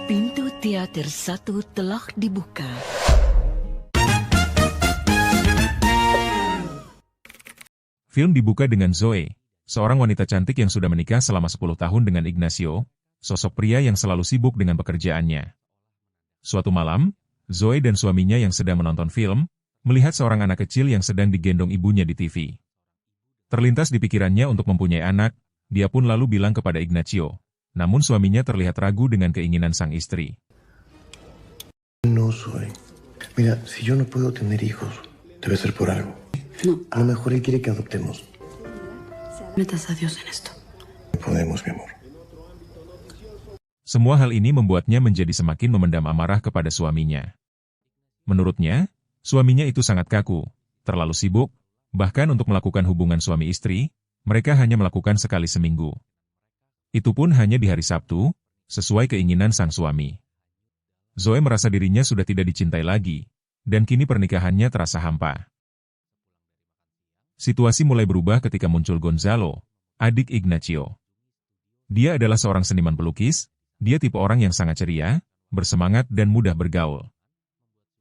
Pintu teater 1 telah dibuka. Film dibuka dengan Zoe, seorang wanita cantik yang sudah menikah selama 10 tahun dengan Ignacio, sosok pria yang selalu sibuk dengan pekerjaannya. Suatu malam, Zoe dan suaminya yang sedang menonton film, melihat seorang anak kecil yang sedang digendong ibunya di TV. Terlintas di pikirannya untuk mempunyai anak, dia pun lalu bilang kepada Ignacio. Namun suaminya terlihat ragu dengan keinginan sang istri. No, Zoe. Mira, si yo no puedo tener hijos, debe ser por algo. No. A lo mejor él quiere que adoptemos. Metas a Dios en esto. Podemos, mi amor. Semua hal ini membuatnya menjadi semakin memendam amarah kepada suaminya. Menurutnya, suaminya itu sangat kaku, terlalu sibuk, bahkan untuk melakukan hubungan suami istri, mereka hanya melakukan sekali seminggu. Itu pun hanya di hari Sabtu, sesuai keinginan sang suami. Zoe merasa dirinya sudah tidak dicintai lagi, dan kini pernikahannya terasa hampa. Situasi mulai berubah ketika muncul Gonzalo, adik Ignacio. Dia adalah seorang seniman pelukis, dia tipe orang yang sangat ceria, bersemangat dan mudah bergaul.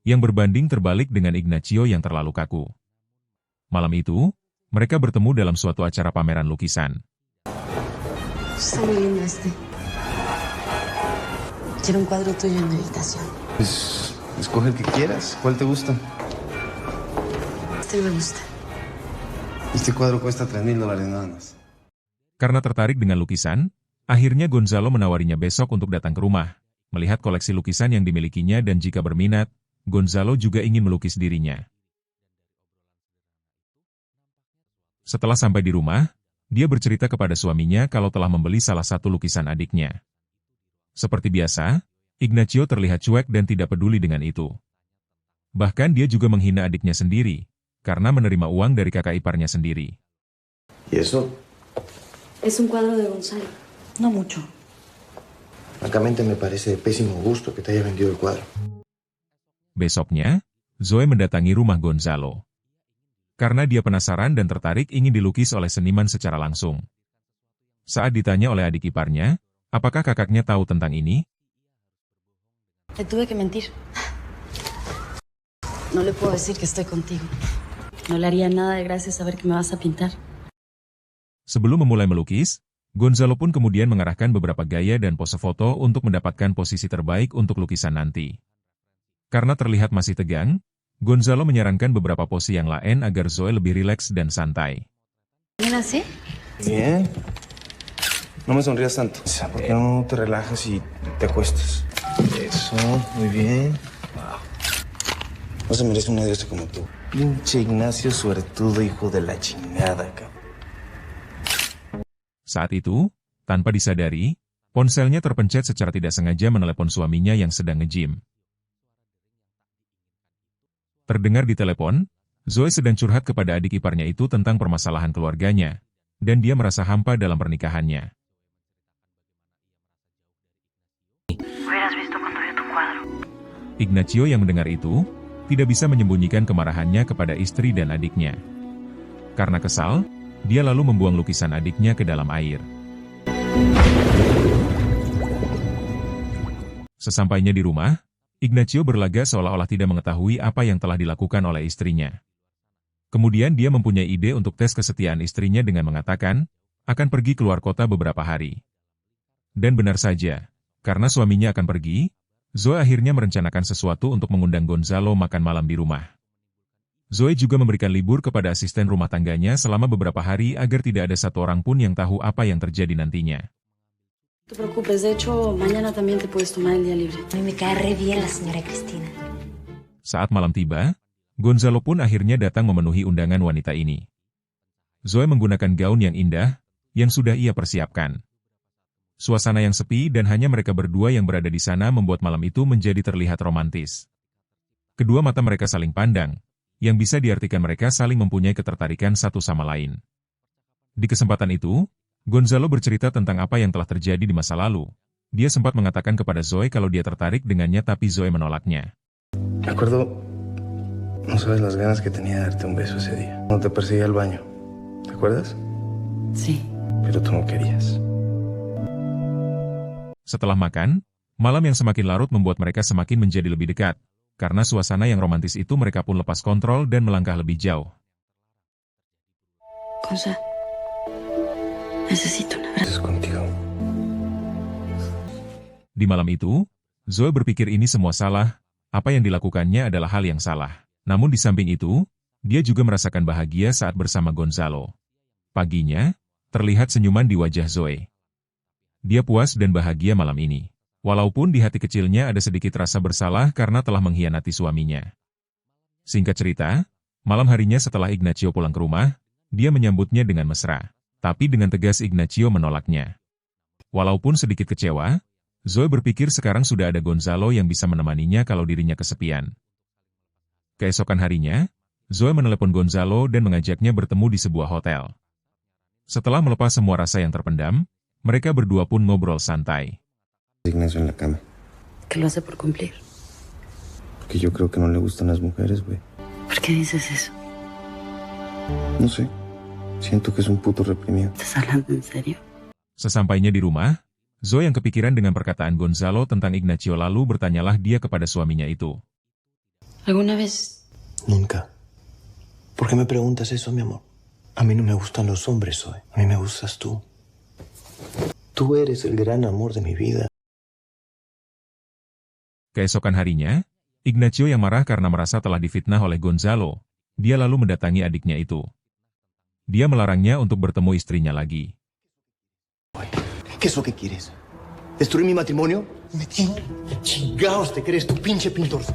Yang berbanding terbalik dengan Ignacio yang terlalu kaku. Malam itu, mereka bertemu dalam suatu acara pameran lukisan. Está muy lindo este. Quiero un cuadro tuyo en mi habitación. Pues, escoge el que quieras. ¿Cuál te gusta? Este me gusta. Este cuadro cuesta $3,000 nada más. Karena tertarik dengan lukisan, akhirnya Gonzalo menawarinya besok untuk datang ke rumah, melihat koleksi lukisan yang dimilikinya dan jika berminat, Gonzalo juga ingin melukis dirinya. Setelah sampai di rumah, dia bercerita kepada suaminya kalau telah membeli salah satu lukisan adiknya. Seperti biasa, Ignacio terlihat cuek dan tidak peduli dengan itu. Bahkan dia juga menghina adiknya sendiri, karena menerima uang dari kakak iparnya sendiri. ¿Y eso? Es un cuadro de Gonzalo. No mucho. Francamente me parece de pésimo gusto que te haya vendido el cuadro. Besoknya, Zoe mendatangi rumah Gonzalo. Karena dia penasaran dan tertarik ingin dilukis oleh seniman secara langsung. Saat ditanya oleh adik iparnya, apakah kakaknya tahu tentang ini? Le tuve que mentir. No le puedo decir que estoy contigo. No le haría nada de gracia saber que me vas a pintar. Sebelum memulai melukis, Gonzalo pun kemudian mengarahkan beberapa gaya dan pose foto untuk mendapatkan posisi terbaik untuk lukisan nanti. Karena terlihat masih tegang, Gonzalo menyarankan beberapa pose yang lain agar Zoe lebih rileks dan santai. ¿Bien así? Bien. No me sonrías tanto. ¿Por qué no te relajas y te acuestas? Eso, muy bien. No se merece un nadioso como tú. Pinche Ignacio suertudo, hijo de la chingada, cabrón. Saat itu, tanpa disadari, ponselnya terpencet secara tidak sengaja menelepon suaminya yang sedang nge-gym. Terdengar di telepon, Zoe sedang curhat kepada adik iparnya itu tentang permasalahan keluarganya, dan dia merasa hampa dalam pernikahannya. Ignacio yang mendengar itu, tidak bisa menyembunyikan kemarahannya kepada istri dan adiknya. Karena kesal, dia lalu membuang lukisan adiknya ke dalam air. Sesampainya di rumah, Ignacio berlaga seolah-olah tidak mengetahui apa yang telah dilakukan oleh istrinya. Kemudian dia mempunyai ide untuk tes kesetiaan istrinya dengan mengatakan, akan pergi keluar kota beberapa hari. Dan benar saja, karena suaminya akan pergi, Zoe akhirnya merencanakan sesuatu untuk mengundang Gonzalo makan malam di rumah. Zoe juga memberikan libur kepada asisten rumah tangganya selama beberapa hari agar tidak ada satu orang pun yang tahu apa yang terjadi nantinya. No te preocupes, de hecho, mañana también te puedes tomar el día libre. A mí me cae re bien la señora Cristina. Saat malam tiba, Gonzalo pun akhirnya datang memenuhi undangan wanita ini. Zoe menggunakan gaun yang indah, yang sudah ia persiapkan. Suasana yang sepi dan hanya mereka berdua yang berada di sana membuat malam itu menjadi terlihat romantis. Kedua mata mereka saling pandang, yang bisa diartikan mereka saling mempunyai ketertarikan satu sama lain. Di kesempatan itu, Gonzalo bercerita tentang apa yang telah terjadi di masa lalu. Dia sempat mengatakan kepada Zoe kalau dia tertarik dengannya tapi Zoe menolaknya. Me acuerdo, no sabes las ganas que tenía de darte un beso ese día. Cuando te perseguí al baño, ¿te acuerdas? Sí. Pero tú no querías. Setelah makan, malam yang semakin larut membuat mereka semakin menjadi lebih dekat. Karena suasana yang romantis itu mereka pun lepas kontrol dan melangkah lebih jauh. Gonza, necesito un abrazo. Contigo. Di malam itu, Zoe berpikir ini semua salah, apa yang dilakukannya adalah hal yang salah. Namun di samping itu, dia juga merasakan bahagia saat bersama Gonzalo. Paginya, terlihat senyuman di wajah Zoe. Dia puas dan bahagia malam ini. Walaupun di hati kecilnya ada sedikit rasa bersalah karena telah mengkhianati suaminya. Singkat cerita, malam harinya setelah Ignacio pulang ke rumah, dia menyambutnya dengan mesra. Tapi dengan tegas Ignacio menolaknya. Walaupun sedikit kecewa, Zoe berpikir sekarang sudah ada Gonzalo yang bisa menemaninya kalau dirinya kesepian. Keesokan harinya, Zoe menelepon Gonzalo dan mengajaknya bertemu di sebuah hotel. Setelah melepas semua rasa yang terpendam, mereka berdua pun ngobrol santai. Ignacio en la cama. ¿Qué lo hace por cumplir? Porque yo creo que no le gustan las mujeres, güey. ¿Por qué dices eso? No sé. Siento que es un puto reprimido. ¿Estás hablando en serio? Sesampainya di rumah, Zoe yang kepikiran dengan perkataan Gonzalo tentang Ignacio lalu bertanyalah dia kepada suaminya itu. ¿Alguna vez? Nunca. ¿Por qué me preguntas eso, mi amor? A mí no me gustan los hombres, Zoe. A mí me gustas tú. Tú eres el gran amor de mi vida. Keesokan harinya, Ignacio yang marah karena merasa telah difitnah oleh Gonzalo, dia lalu mendatangi adiknya itu. Dia melarangnya untuk bertemu istrinya lagi. ¿Qué es lo que quieres? ¿Destruir mi matrimonio? Chingaos te crees, tu pinche pintor.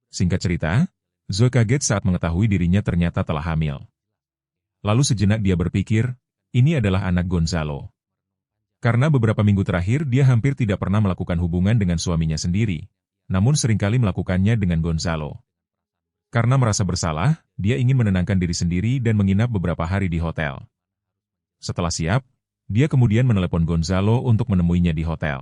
Singkat cerita, Zoe kaget saat mengetahui dirinya ternyata telah hamil. Lalu sejenak dia berpikir, ini adalah anak Gonzalo. Karena beberapa minggu terakhir dia hampir tidak pernah melakukan hubungan dengan suaminya sendiri, namun seringkali melakukannya dengan Gonzalo. Karena merasa bersalah, dia ingin menenangkan diri sendiri dan menginap beberapa hari di hotel. Setelah siap, dia kemudian menelepon Gonzalo untuk menemuinya di hotel.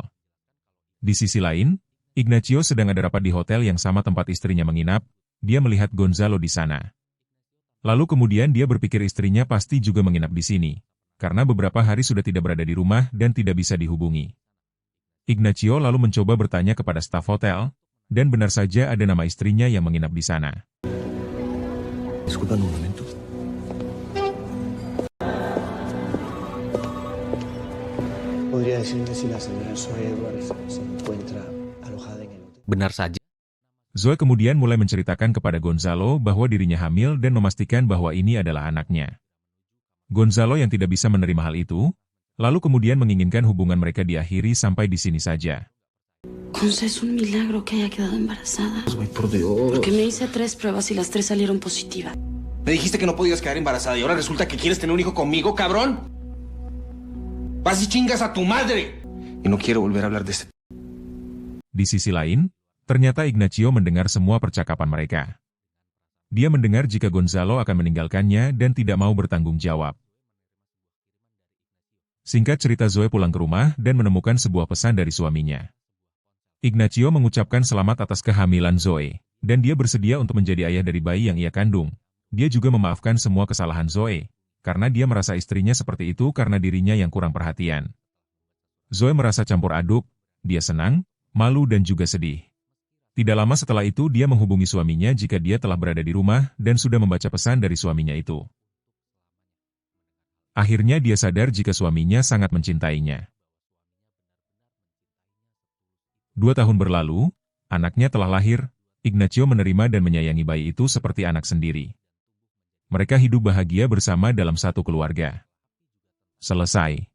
Di sisi lain, Ignacio sedang ada rapat di hotel yang sama tempat istrinya menginap, dia melihat Gonzalo di sana. Lalu kemudian dia berpikir istrinya pasti juga menginap di sini, karena beberapa hari sudah tidak berada di rumah dan tidak bisa dihubungi. Ignacio lalu mencoba bertanya kepada staf hotel, dan benar saja ada nama istrinya yang menginap di sana. Disculpa un momento. ¿Podría decirme si la señora Zoe Edwards se encuentra alojada en el hotel? Benar saja. Zoe kemudian mulai menceritakan kepada Gonzalo bahwa dirinya hamil dan memastikan bahwa ini adalah anaknya. Gonzalo yang tidak bisa menerima hal itu, lalu kemudian menginginkan hubungan mereka diakhiri sampai di sini saja. Gonza, es un milagro que haya quedado embarazada. Ay, por Dios. Porque me hice 3 pruebas y las 3 salieron positivas. Me dijiste que no podías quedar embarazada y ahora resulta que quieres tener un hijo conmigo, cabrón. Vas y chingas a tu madre. Y no quiero volver a hablar de este. Di sisi lain, ternyata Ignacio mendengar semua percakapan mereka. Dia mendengar jika Gonzalo akan meninggalkannya dan tidak mau bertanggung jawab. Singkat cerita, Zoe pulang ke rumah dan menemukan sebuah pesan dari suaminya. Ignacio mengucapkan selamat atas kehamilan Zoe, dan dia bersedia untuk menjadi ayah dari bayi yang ia kandung. Dia juga memaafkan semua kesalahan Zoe, karena dia merasa istrinya seperti itu karena dirinya yang kurang perhatian. Zoe merasa campur aduk, dia senang, malu dan juga sedih. Tidak lama setelah itu dia menghubungi suaminya jika dia telah berada di rumah dan sudah membaca pesan dari suaminya itu. Akhirnya dia sadar jika suaminya sangat mencintainya. 2 tahun berlalu, anaknya telah lahir, Ignacio menerima dan menyayangi bayi itu seperti anak sendiri. Mereka hidup bahagia bersama dalam satu keluarga. Selesai.